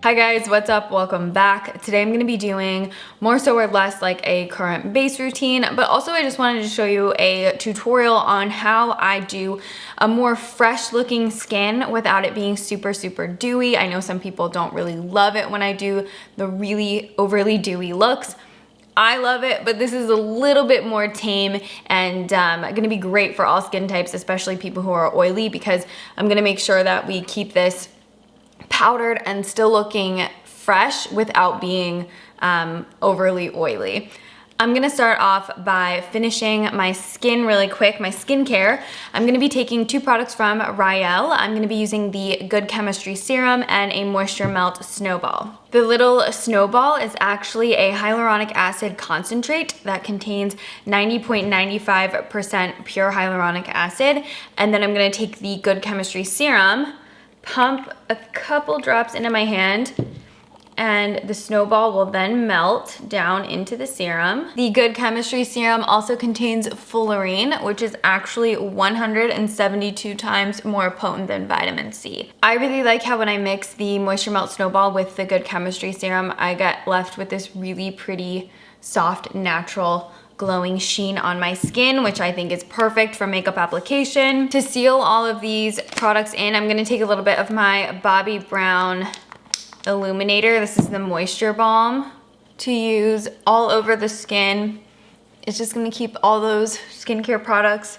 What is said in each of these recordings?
Hi guys, what's up? Welcome back. Today I'm going to be doing more so or less like a current base routine, but also I just wanted to show you a tutorial on how I do a more fresh looking skin without it being super dewy. I know some people don't really love it when I do the really overly dewy looks. I love it, but this is a little bit more tame and gonna be great for all skin types, especially people who are oily, because I'm gonna make sure that we keep this powdered and still looking fresh without being overly oily. I'm gonna start off by finishing my skin really quick, my skincare. I'm gonna be taking two products from Riel. I'm gonna be using the Good Chemistry Serum and a Moisture Melt Snowball. The little snowball is actually a hyaluronic acid concentrate that contains 90.95% pure hyaluronic acid. And then I'm gonna take the Good Chemistry Serum, pump a couple drops into my hand, and the snowball will then melt down into the serum. The Good Chemistry Serum also contains fullerene, which is actually 172 times more potent than vitamin C. I really like how when I mix the Moisture Melt Snowball with the Good Chemistry Serum, I get left with this really pretty, soft, natural, glowing sheen on my skin, which I think is perfect for makeup application. To seal all of these products in, I'm gonna take a little bit of my Bobbi Brown Illuminator. This is the Moisture Balm to use all over the skin. It's just gonna keep all those skincare products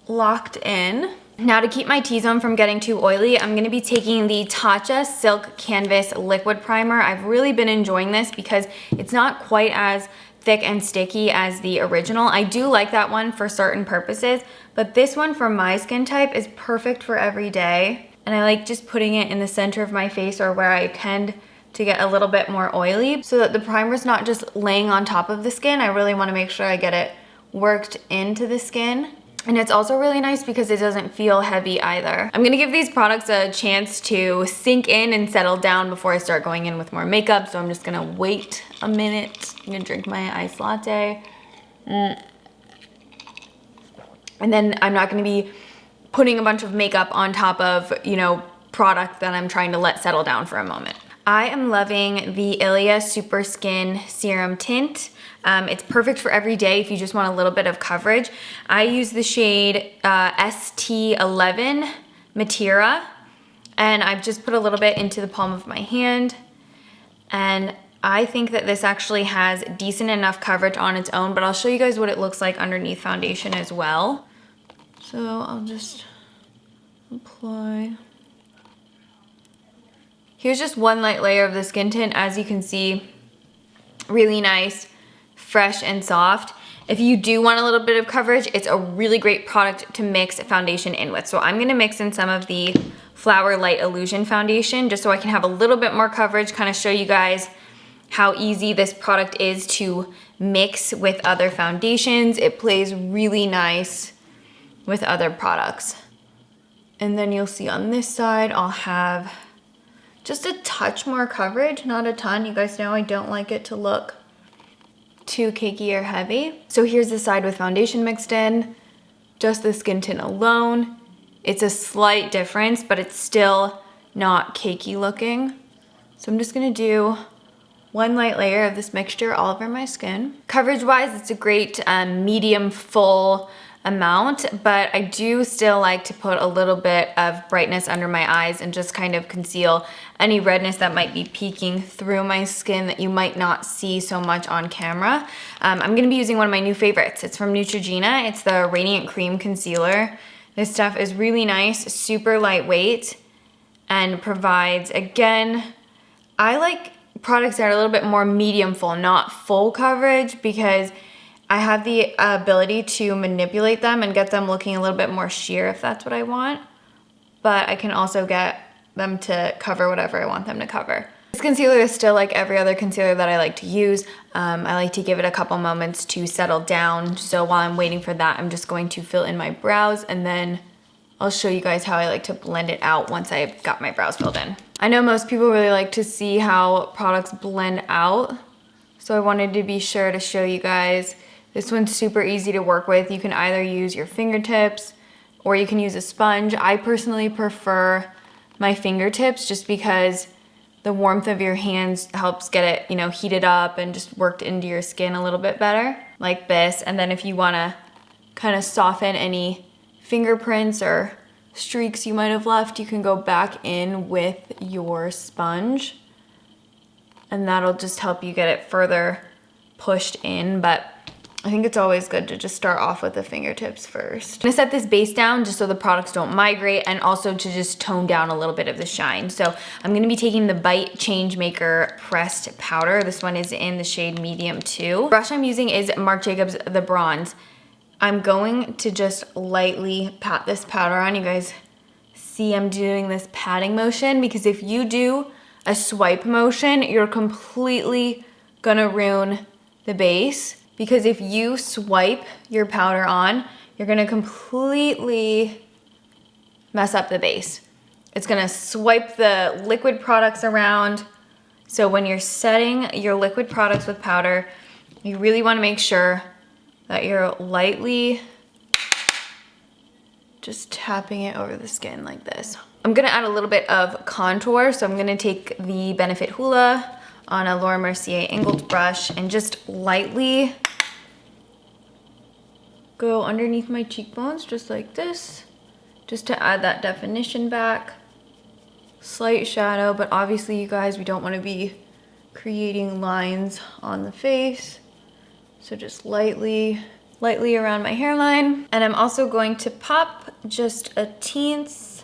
locked in. Now to keep my T-zone from getting too oily, I'm gonna be taking the Tatcha Silk Canvas Liquid Primer. I've really been enjoying this because it's not quite as thick and sticky as the original. I do like that one for certain purposes, but this one for my skin type is perfect for every day. And I like just putting it in the center of my face or where I tend to get a little bit more oily so that the primer's not just laying on top of the skin. I really wanna make sure I get it worked into the skin. And it's also really nice because it doesn't feel heavy either. I'm gonna give these products a chance to sink in and settle down before I start going in with more makeup. So I'm just gonna wait a minute. I'm gonna drink my iced latte. And then I'm not gonna be putting a bunch of makeup on top of, you know, product that I'm trying to let settle down for a moment. I am loving the Ilia Super Skin Serum Tint. It's perfect for every day if you just want a little bit of coverage. I use the shade ST11 Matera, and I've just put a little bit into the palm of my hand. And I think that this actually has decent enough coverage on its own, but I'll show you guys what it looks like underneath foundation as well. So I'll just apply. Here's just one light layer of the skin tint. As you can see, really nice, fresh and soft. If you do want a little bit of coverage, it's a really great product to mix foundation in with. So I'm gonna mix in some of the Flower Light Illusion foundation just so I can have a little bit more coverage, kind of show you guys how easy this product is to mix with other foundations. It plays really nice with other products. And then you'll see on this side, I'll have just a touch more coverage, not a ton. You guys know I don't like it to look too cakey or heavy. So here's the side with foundation mixed in, just the skin tint alone. It's a slight difference, but it's still not cakey looking. So I'm just gonna do one light layer of this mixture all over my skin. Coverage wise, it's a great medium full amount, but I do still like to put a little bit of brightness under my eyes and just kind of conceal any redness that might be peeking through my skin that you might not see so much on camera. I'm gonna be using one of my new favorites. It's from Neutrogena. It's the Radiant Cream Concealer. This stuff is really nice, super lightweight, and provides, again, I like products that are a little bit more medium full, not full coverage, because I have the ability to manipulate them and get them looking a little bit more sheer if that's what I want, but I can also get them to cover whatever I want them to cover. This concealer is still like every other concealer that I like to use. I like to give it a couple moments to settle down, so while I'm waiting for that, I'm just going to fill in my brows, and then I'll show you guys how I like to blend it out once I've got my brows filled in. I know most people really like to see how products blend out, so I wanted to be sure to show you guys This one's super easy to work with. You can either use your fingertips or you can use a sponge. I personally prefer my fingertips just because the warmth of your hands helps get it, you know, heated up and just worked into your skin a little bit better, like this. And then if you wanna kind of soften any fingerprints or streaks you might have left, you can go back in with your sponge and that'll just help you get it further pushed in. But I think it's always good to just start off with the fingertips first. I'm gonna set this base down just so the products don't migrate and also to just tone down a little bit of the shine. So I'm gonna be taking the Bite Changemaker Pressed Powder. This one is in the shade Medium 2. The brush I'm using is Marc Jacobs The Bronze. I'm going to just lightly pat this powder on. You guys see I'm doing this patting motion because if you do a swipe motion, you're completely gonna ruin the base. Because if you swipe your powder on, you're gonna completely mess up the base. It's gonna swipe the liquid products around. So when you're setting your liquid products with powder, you really wanna make sure that you're lightly just tapping it over the skin like this. I'm gonna add a little bit of contour. So I'm gonna take the Benefit Hoola on a Laura Mercier angled brush and just lightly go underneath my cheekbones, just like this, just to add that definition back. Slight shadow, but obviously you guys, we don't want to be creating lines on the face. So just lightly around my hairline. And I'm also going to pop just a teens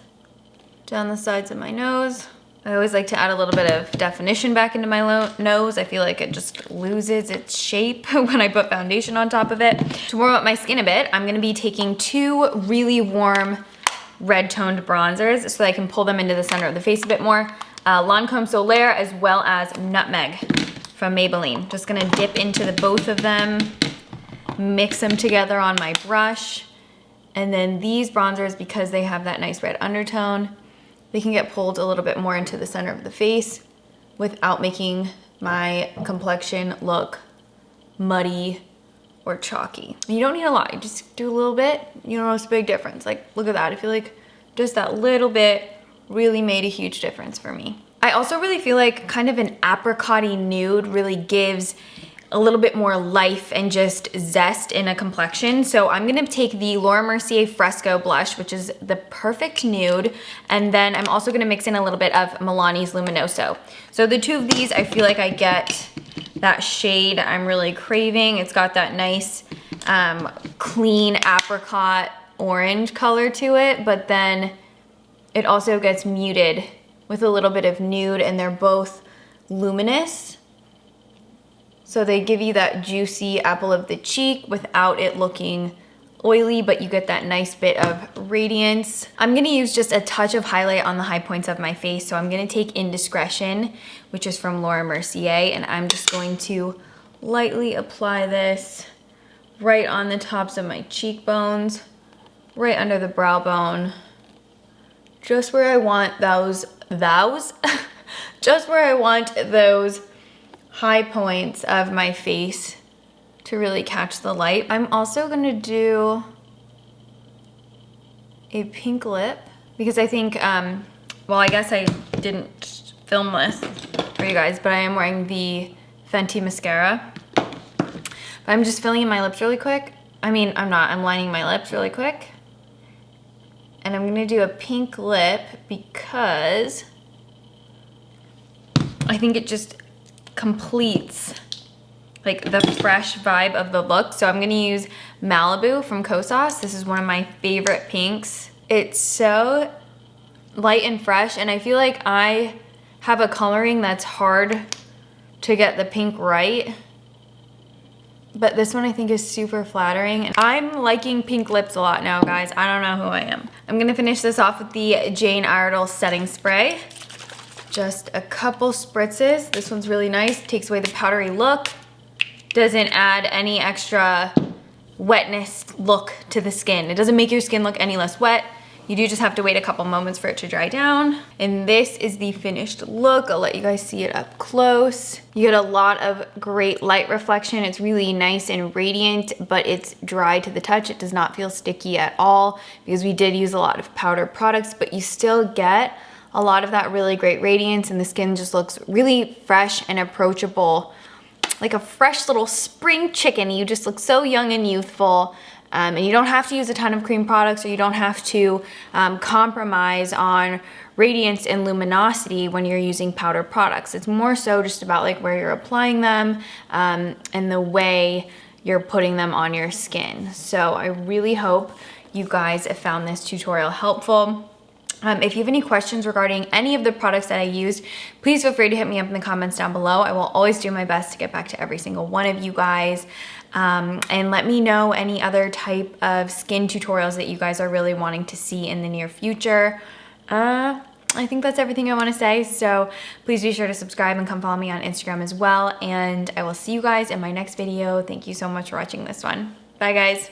down the sides of my nose. I always like to add a little bit of definition back into my nose. I feel like it just loses its shape when I put foundation on top of it. To warm up my skin a bit, I'm gonna be taking two really warm red toned bronzers so that I can pull them into the center of the face a bit more. Lancome Solaire as well as Nutmeg from Maybelline. Just gonna dip into the both of them, mix them together on my brush. And then these bronzers, because they have that nice red undertone, they can get pulled a little bit more into the center of the face without making my complexion look muddy or chalky. You don't need a lot, you just do a little bit, you notice a big difference. Like, look at that, I feel like just that little bit really made a huge difference for me. I also really feel like kind of an apricot-y nude really gives a little bit more life and just zest in a complexion. So I'm gonna take the Laura Mercier Fresco blush, which is the perfect nude. And then I'm also gonna mix in a little bit of Milani's Luminoso. So the two of these, I feel like I get that shade I'm really craving. It's got that nice clean apricot orange color to it, but then it also gets muted with a little bit of nude, and they're both luminous. So they give you that juicy apple of the cheek without it looking oily, but you get that nice bit of radiance. I'm gonna use just a touch of highlight on the high points of my face. So I'm gonna take Indiscretion, which is from Laura Mercier, and I'm just going to lightly apply this right on the tops of my cheekbones, right under the brow bone, just where I want just where I want those high points of my face to really catch the light. I'm also gonna do a pink lip because I think, well, I guess I didn't film this for you guys, but I am wearing the Fenty mascara. But I'm just filling in my lips really quick. I mean, I'm lining my lips really quick. And I'm gonna do a pink lip because I think it just completes like the fresh vibe of the look. So I'm gonna use Malibu from Kosas. This is one of my favorite pinks. It's so light and fresh, and I feel like I have a coloring that's hard to get the pink right. But this one I think is super flattering. And I'm liking pink lips a lot now, guys. I don't know who I am. I'm gonna finish this off with the Jane Iredale setting spray. Just a couple spritzes. This one's really nice, takes away the powdery look, doesn't add any extra wetness look to the skin. It doesn't make your skin look any less wet. You do just have to wait a couple moments for it to dry down. And this is the finished look. I'll let you guys see it up close. You get a lot of great light reflection. It's really nice and radiant, but it's dry to the touch. It does not feel sticky at all because we did use a lot of powder products, but you still get a lot of that really great radiance, and the skin just looks really fresh and approachable, like a fresh little spring chicken. You just look so young and youthful. And you don't have to use a ton of cream products, or you don't have to compromise on radiance and luminosity when you're using powder products. It's more so just about like where you're applying them and the way you're putting them on your skin. So I really hope you guys have found this tutorial helpful. If you have any questions regarding any of the products that I used, please feel free to hit me up in the comments down below. I will always do my best to get back to every single one of you guys. And let me know any other type of skin tutorials that you guys are really wanting to see in the near future. I think that's everything I want to say. So please be sure to subscribe and come follow me on Instagram as well. And I will see you guys in my next video. Thank you so much for watching this one. Bye guys.